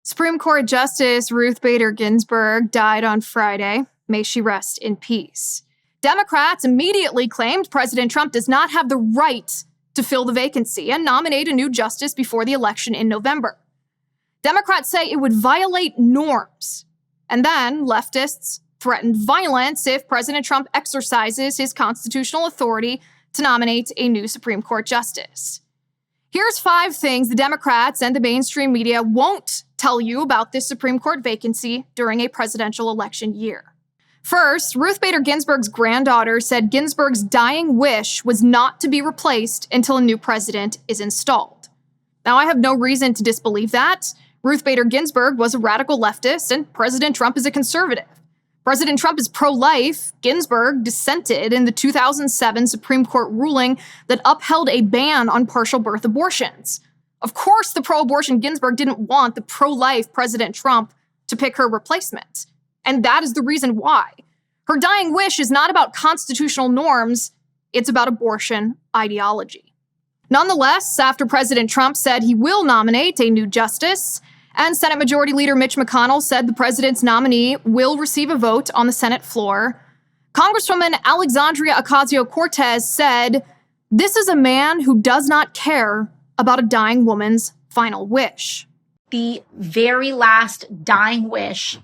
Supreme Court Justice Ruth Bader Ginsburg died on Friday. May she rest in peace. Democrats immediately claimed President Trump does not have the right to fill the vacancy and nominate a new justice before the election in November. Democrats say it would violate norms. And then leftists threatened violence if President Trump exercises his constitutional authority to nominate a new Supreme Court justice. Here's 5 things the Democrats and the mainstream media won't tell you about this Supreme Court vacancy during a presidential election year. First, Ruth Bader Ginsburg's granddaughter said Ginsburg's dying wish was not to be replaced until a new president is installed. Now, I have no reason to disbelieve that. Ruth Bader Ginsburg was a radical leftist, and President Trump is a conservative. President Trump is pro-life. Ginsburg dissented in the 2007 Supreme Court ruling that upheld a ban on partial birth abortions. Of course, the pro-abortion Ginsburg didn't want the pro-life President Trump to pick her replacement. And that is the reason why. Her dying wish is not about constitutional norms, it's about abortion ideology. Nonetheless, after President Trump said he will nominate a new justice, and Senate Majority Leader Mitch McConnell said the president's nominee will receive a vote on the Senate floor, Congresswoman Alexandria Ocasio-Cortez said, "This is a man who does not care about a dying woman's final wish." The very last dying wish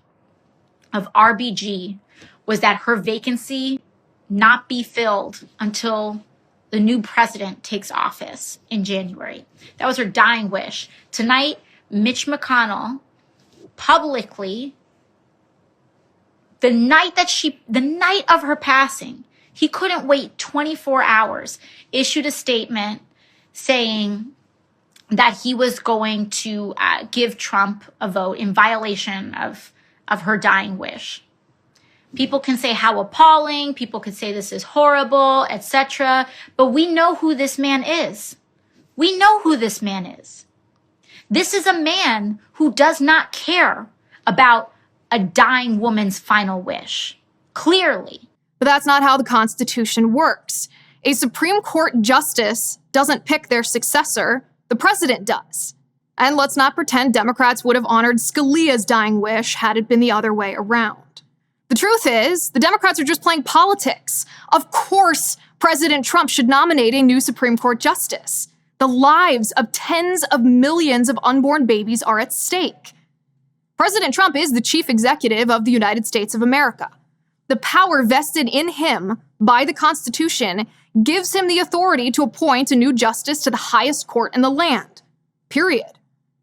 of RBG was that her vacancy not be filled until the new president takes office in January. That was her dying wish. Tonight, Mitch McConnell publicly, the night of her passing, he couldn't wait 24 hours, issued a statement saying that he was going to give Trump a vote in violation of her dying wish. People can say how appalling, people could say this is horrible, etc. But we know who this man is. We know who this man is. This is a man who does not care about a dying woman's final wish. Clearly. But that's not how the Constitution works. A Supreme Court justice doesn't pick their successor, the president does. And let's not pretend Democrats would have honored Scalia's dying wish had it been the other way around. The truth is, the Democrats are just playing politics. Of course, President Trump should nominate a new Supreme Court justice. The lives of tens of millions of unborn babies are at stake. President Trump is the chief executive of the United States of America. The power vested in him by the Constitution gives him the authority to appoint a new justice to the highest court in the land. Period.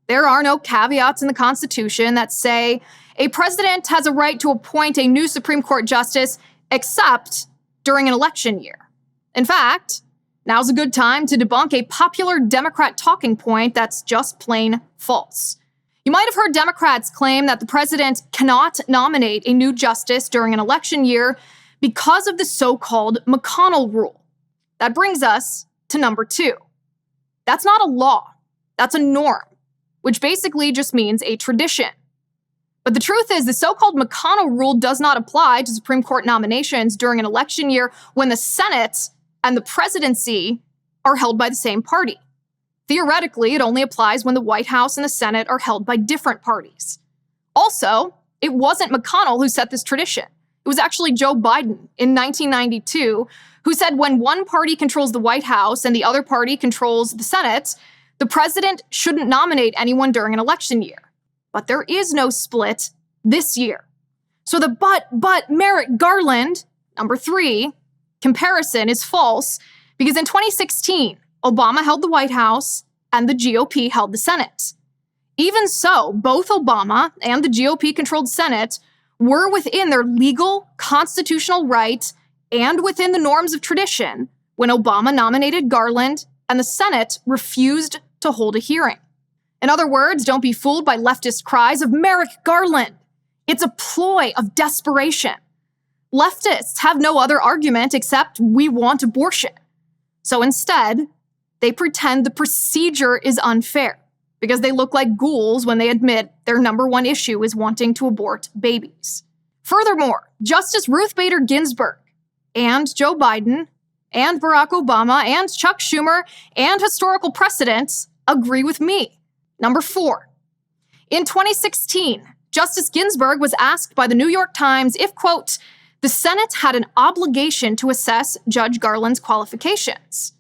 There are no caveats in the Constitution that say a president has a right to appoint a new Supreme Court justice except during an election year. In fact, now's a good time to debunk a popular Democrat talking point that's just plain false. You might have heard Democrats claim that the president cannot nominate a new justice during an election year because of the so-called McConnell rule. That brings us to number 2. That's not a law. That's a norm, which basically just means a tradition. But the truth is, the so-called McConnell rule does not apply to Supreme Court nominations during an election year when the Senate and the presidency are held by the same party. Theoretically, it only applies when the White House and the Senate are held by different parties. Also, it wasn't McConnell who set this tradition. It was actually Joe Biden in 1992 who said when one party controls the White House and the other party controls the Senate, the president shouldn't nominate anyone during an election year. But there is no split this year. So the but Merrick Garland, number 3, comparison is false because in 2016, Obama held the White House and the GOP held the Senate. Even so, both Obama and the GOP-controlled Senate were within their legal constitutional right and within the norms of tradition when Obama nominated Garland and the Senate refused to hold a hearing. In other words, don't be fooled by leftist cries of Merrick Garland. It's a ploy of desperation. Leftists have no other argument except we want abortion. So instead, they pretend the procedure is unfair because they look like ghouls when they admit their number one issue is wanting to abort babies. Furthermore, Justice Ruth Bader Ginsburg and Joe Biden and Barack Obama and Chuck Schumer and historical precedents agree with me. Number 4, In 2016, Justice Ginsburg was asked by the New York Times if, quote, the Senate had an obligation to assess Judge Garland's qualifications,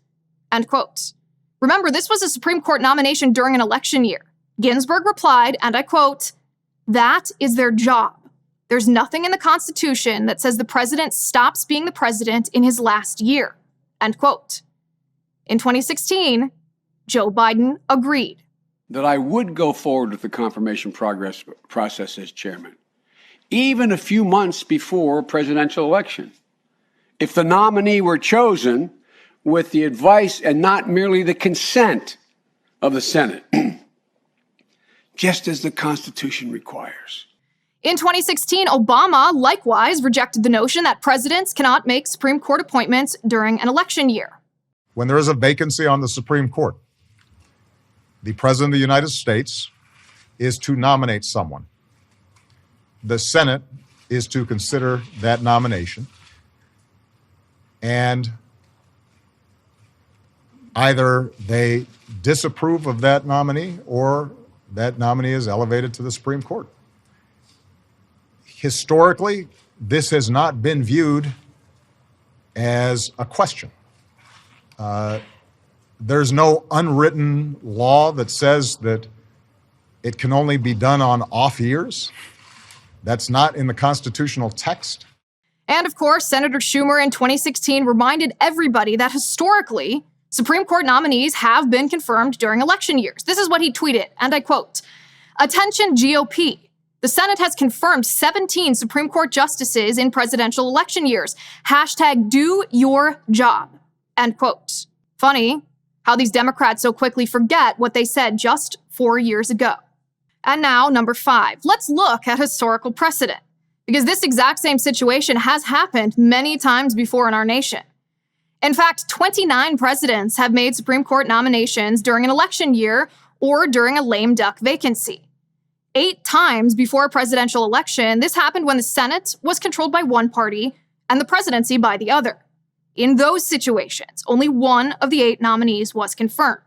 end quote. Remember, this was a Supreme Court nomination during an election year. Ginsburg replied, and I quote, that is their job. There's nothing in the Constitution that says the president stops being the president in his last year, end quote. In 2016, Joe Biden agreed. That I would go forward with the confirmation process as chairman, even a few months before a presidential election, if the nominee were chosen with the advice and not merely the consent of the Senate, just as the Constitution requires. In 2016, Obama likewise rejected the notion that presidents cannot make Supreme Court appointments during an election year. When there is a vacancy on the Supreme Court, the President of the United States is to nominate someone. The Senate is to consider that nomination, and either they disapprove of that nominee or that nominee is elevated to the Supreme Court. Historically, this has not been viewed as a question. There's no unwritten law that says that it can only be done on off years. That's not in the constitutional text. And of course, Senator Schumer in 2016 reminded everybody that historically, Supreme Court nominees have been confirmed during election years. This is what he tweeted, and I quote, "Attention GOP. The Senate has confirmed 17 Supreme Court justices in presidential election years. Hashtag do your job." End quote. Funny how these Democrats so quickly forget what they said just 4 years ago. And now, number 5. Let's look at historical precedent, because this exact same situation has happened many times before in our nation. In fact, 29 presidents have made Supreme Court nominations during an election year or during a lame duck vacancy. 8 times before a presidential election, this happened when the Senate was controlled by one party and the presidency by the other. In those situations, only one of the 8 nominees was confirmed.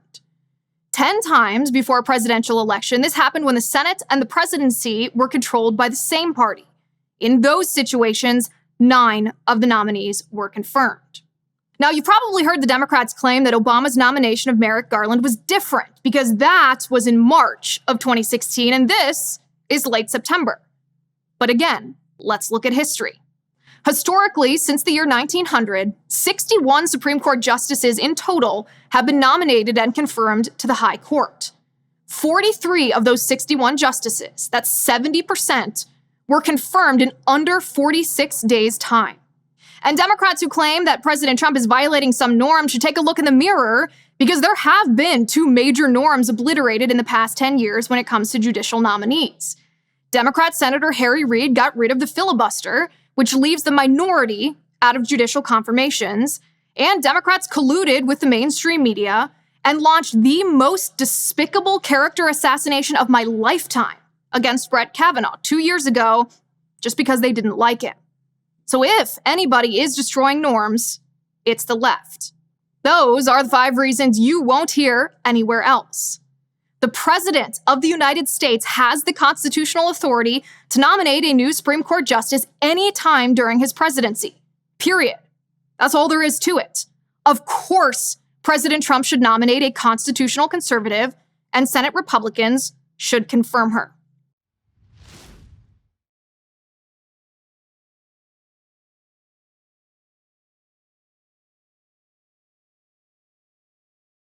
10 times before a presidential election, this happened when the Senate and the presidency were controlled by the same party. In those situations, 9 of the nominees were confirmed. Now, you've probably heard the Democrats claim that Obama's nomination of Merrick Garland was different because that was in March of 2016, and this is late September. But again, let's look at history. Historically, since the year 1900, 61 Supreme Court justices in total have been nominated and confirmed to the High Court. 43 of those 61 justices, that's 70%, were confirmed in under 46 days' time. And Democrats who claim that President Trump is violating some norm should take a look in the mirror, because there have been 2 major norms obliterated in the past 10 years when it comes to judicial nominees. Democrat Senator Harry Reid got rid of the filibuster, which leaves the minority out of judicial confirmations, and Democrats colluded with the mainstream media and launched the most despicable character assassination of my lifetime against Brett Kavanaugh 2 years ago, just because they didn't like him. So if anybody is destroying norms, it's the left. Those are the 5 reasons you won't hear anywhere else. The President of the United States has the constitutional authority to nominate a new Supreme Court justice anytime during his presidency. Period. That's all there is to it. Of course, President Trump should nominate a constitutional conservative, and Senate Republicans should confirm her.